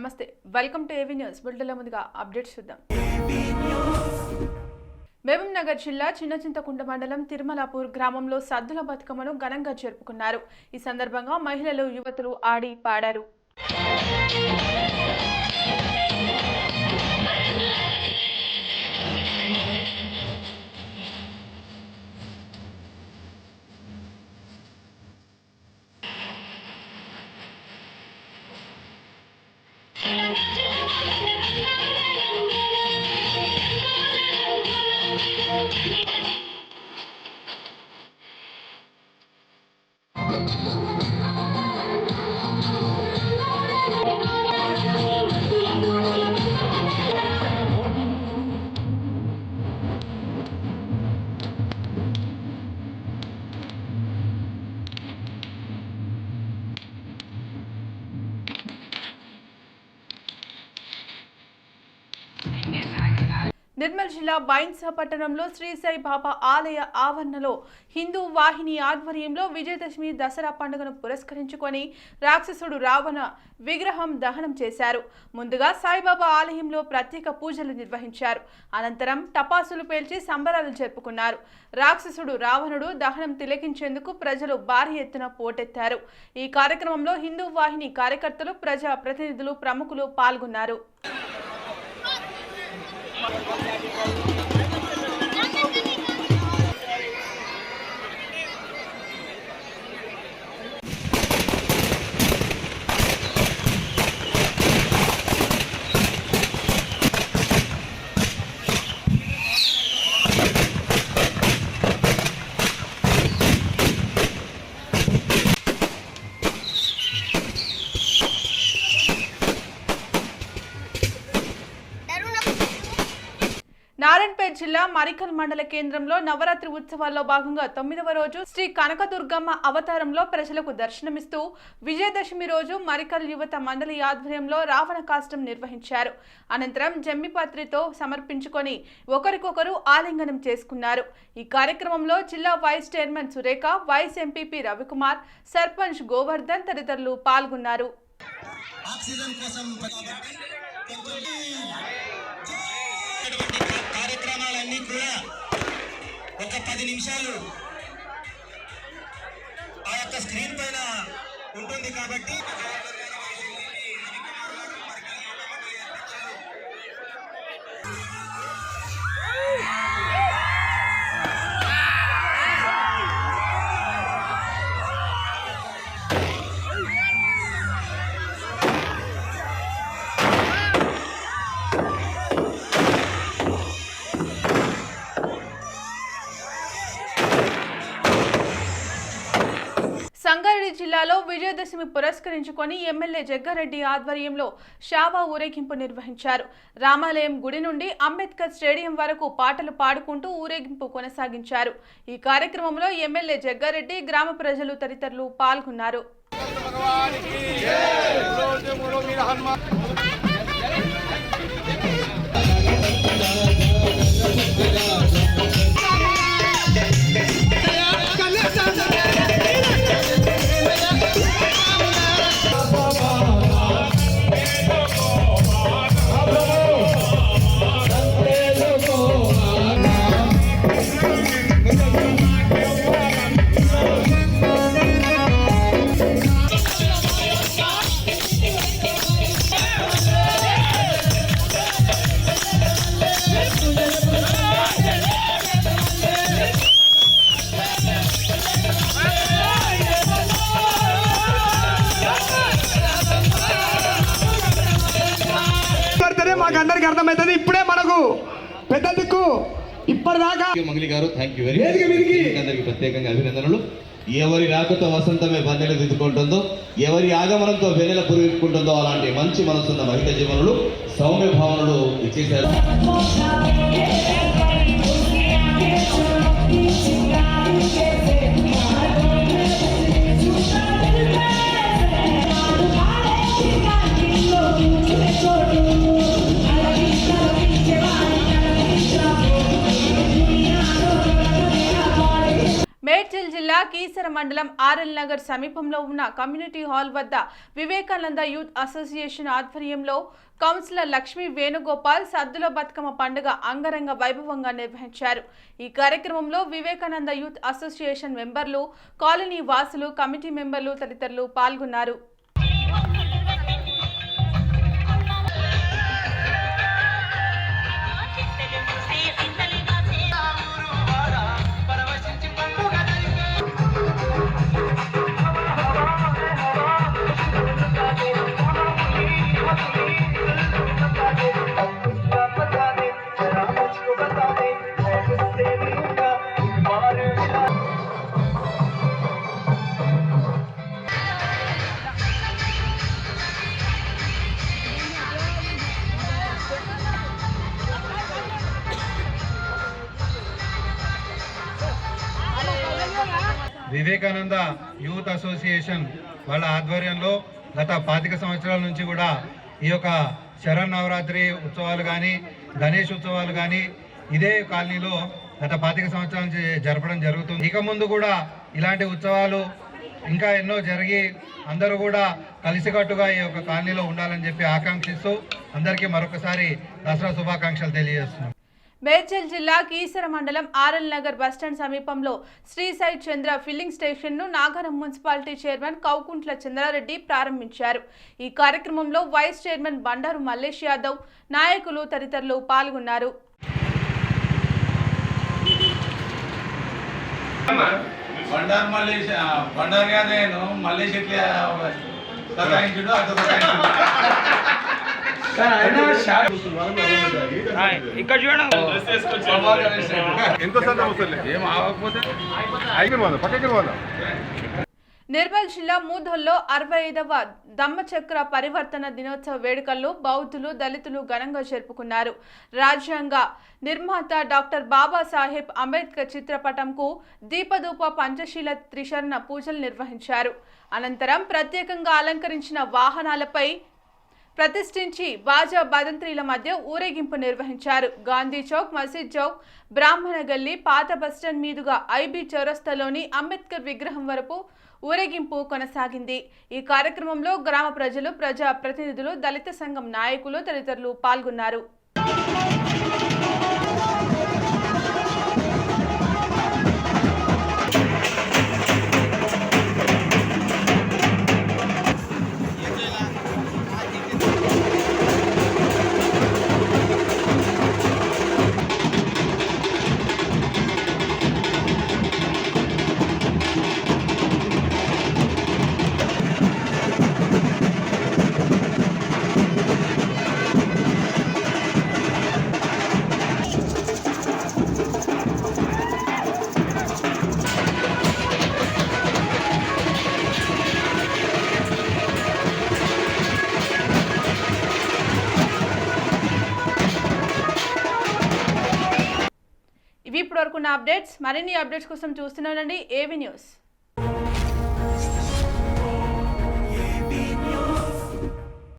నమస్తే welcome to AV news బులెటిన్ల ముందుగా updates చూద్దాం. మహబూబ్ నగర్ జిల్లా చిన్నచింతకుంట మండలం తిరుమలాపూర్ గ్రామంలో సద్దుల బతుకమ్మను ఘనంగా జరుపుకున్నారు. ఈ సందర్భంగా మహిళలు యువతులు ఆడి పాడారు. నిర్మల్ జిల్లా బైన్సా పట్టణంలో శ్రీ సాయి బాబా ఆలయ ఆవరణలో హిందూ వాహిని ఆధ్వర్యంలో విజయదశమి దసరా పండుగను పురస్కరించుకొని రాక్షసుడు రావణ విగ్రహం దహనం చేశారు. ముందుగా సాయిబాబా ఆలయంలో ప్రత్యేక పూజలు నిర్వహించారు. అనంతరం టపాసులు పేల్చి సంబరాలు జరుపుకున్నారు. రాక్షసుడు రావణుడు దహనం తిలకించేందుకు ప్రజలు భారీ ఎత్తున పోటెత్తారు. ఈ కార్యక్రమంలో హిందూ వాహిని కార్యకర్తలు, ప్రజా ప్రతినిధులు, ప్రముఖులు పాల్గొన్నారు. నారాయణపేట జిల్లా మరికల్ మండల కేంద్రంలో నవరాత్రి ఉత్సవాల్లో భాగంగా 9వ రోజు శ్రీ కనకదుర్గమ్మ అవతారంలో ప్రజలకు దర్శనమిస్తూ విజయదశమి రోజు మరికల్ యువత మండలి ఆధ్వర్యంలో రావణ కాష్టం నిర్వహించారు. అనంతరం జమ్మిపత్రితో సమర్పించుకొని ఒకరికొకరు ఆలింగనం చేసుకున్నారు. ఈ కార్యక్రమంలో జిల్లా vice chairman Surekha, vice MPP Ravikumar, sarpanch Govardhan తదితరులు పాల్గొన్నారు. కార్యక్రమాలన్నీ కూడా ఒక 10 నిమిషాలు ఆ యొక్క స్క్రీన్ పైన ఉంటుంది కాబట్టి సంగారెడ్డి జిల్లాలో విజయదశమి పురస్కరించుకొని ఎమ్మెల్యే జగ్గారెడ్డి ఆధ్వర్యంలో షావా ఊరేగింపు నిర్వహించారు. రామాలయం గుడి నుండి అంబేద్కర్ స్టేడియం వరకు పాటలు పాడుకుంటూ ఊరేగింపు కొనసాగించారు. ఈ కార్యక్రమంలో ఎమ్మెల్యే జగ్గారెడ్డి, గ్రామ ప్రజలు తదితరులు పాల్గొన్నారు. మాకు అందరికి అర్థమవుతుంది. ఇప్పుడే మనకు పెద్ద దిక్కు ఇప్పటిదాకా మంగళి గారు థ్యాంక్ యూ వెరీ మచ్. అందరికి ప్రత్యేకంగా అభినందనలు. ఎవరి రాకతో వసంతమే బందెలు దిద్దుకుంటుందో, ఎవరి ఆగమనంతో వెన్నెల పురుకుంటుందో అలాంటి మంచి మనసున్న మహిళ జీవనులు, సౌమ్య భావనలు ఇచ్చేశారు. మేడ్చల్ జిల్లా కీసర మండలం ఆర్ఎల్ నగర్ సమీపంలో ఉన్న కమ్యూనిటీ హాల్ వద్ద వివేకానంద యూత్ అసోసియేషన్ ఆధ్వర్యంలో కౌన్సిలర్ లక్ష్మీ వేణుగోపాల్ సద్దుల బతుకమ్మ పండుగ అంగరంగ వైభవంగా నిర్వహించారు. ఈ కార్యక్రమంలో వివేకానంద యూత్ అసోసియేషన్ మెంబర్లు, కాలనీ వాసులు, కమిటీ మెంబర్లు తదితరులు పాల్గొన్నారు. వివేకానంద యూత్ అసోసియేషన్ వాళ్ళ ఆధ్వర్యంలో గత 25 సంవత్సరాల నుంచి కూడా ఈ యొక్క శరన్నవరాత్రి ఉత్సవాలు కానీ, గణేష్ ఉత్సవాలు కానీ ఇదే కాలనీలో గత 25 సంవత్సరాల నుంచి జరపడం జరుగుతుంది. ఇక ముందు కూడా ఇలాంటి ఉత్సవాలు ఇంకా ఎన్నో జరిగి అందరూ కూడా కలిసికట్టుగా ఈ యొక్క కాలనీలో ఉండాలని చెప్పి ఆకాంక్షిస్తూ అందరికీ మరొకసారి దసరా శుభాకాంక్షలు తెలియజేస్తున్నాం. మేడ్చల్ జిల్లా కీసర మండలం ఆర్ఎల్ నగర్ బస్టాండ్ సమీపంలో శ్రీ సాయి చంద్ర ఫిల్లింగ్ స్టేషన్ను నాగరం మున్సిపాలిటీ చైర్మన్ కౌకుంట్ల చంద్రారెడ్డి ప్రారంభించారు. ఈ కార్యక్రమంలో వైస్ చైర్మన్ బండారు మల్లేష్ యాదవ్, నాయకులు తదితరులు పాల్గొన్నారు. ఇక్కడ చూడండి ఎంతో సంతం వస్తుంది ఏం ఆగకపోతే పక్కకి నిర్మల్ జిల్లా మూధోల్లో 65వ ధమ్మచక్ర పరివర్తన దినోత్సవ వేడుకల్లో బౌద్ధులు, దళితులు ఘనంగా జరుపుకున్నారు. రాజ్యాంగ నిర్మాత డాక్టర్ బాబాసాహెబ్ అంబేద్కర్ చిత్రపటంకు దీపధూప పంచశీల త్రిశరణ పూజలు నిర్వహించారు. అనంతరం ప్రత్యేకంగా అలంకరించిన వాహనాలపై ప్రతిష్ఠించి బాజా భదంత్రీల మధ్య ఊరేగింపు నిర్వహించారు. గాంధీ చౌక్, మసీద్ చౌక్, బ్రాహ్మణ గల్లీ, పాత బస్టాండ్ మీదుగా ఐబీ చౌరస్తాలోని అంబేద్కర్ విగ్రహం వరకు ఊరేగింపు కొనసాగింది. ఈ కార్యక్రమంలో గ్రామ ప్రజలు, ప్రజా ప్రతినిధులు, దళిత సంఘం నాయకులు తదితరులు పాల్గొన్నారు. ఇవి ఇప్పటివరకు ఉన్న అప్డేట్స్. మరిన్ని అప్డేట్స్ కోసం చూస్తూనే ఉండండి ఏవీ న్యూస్.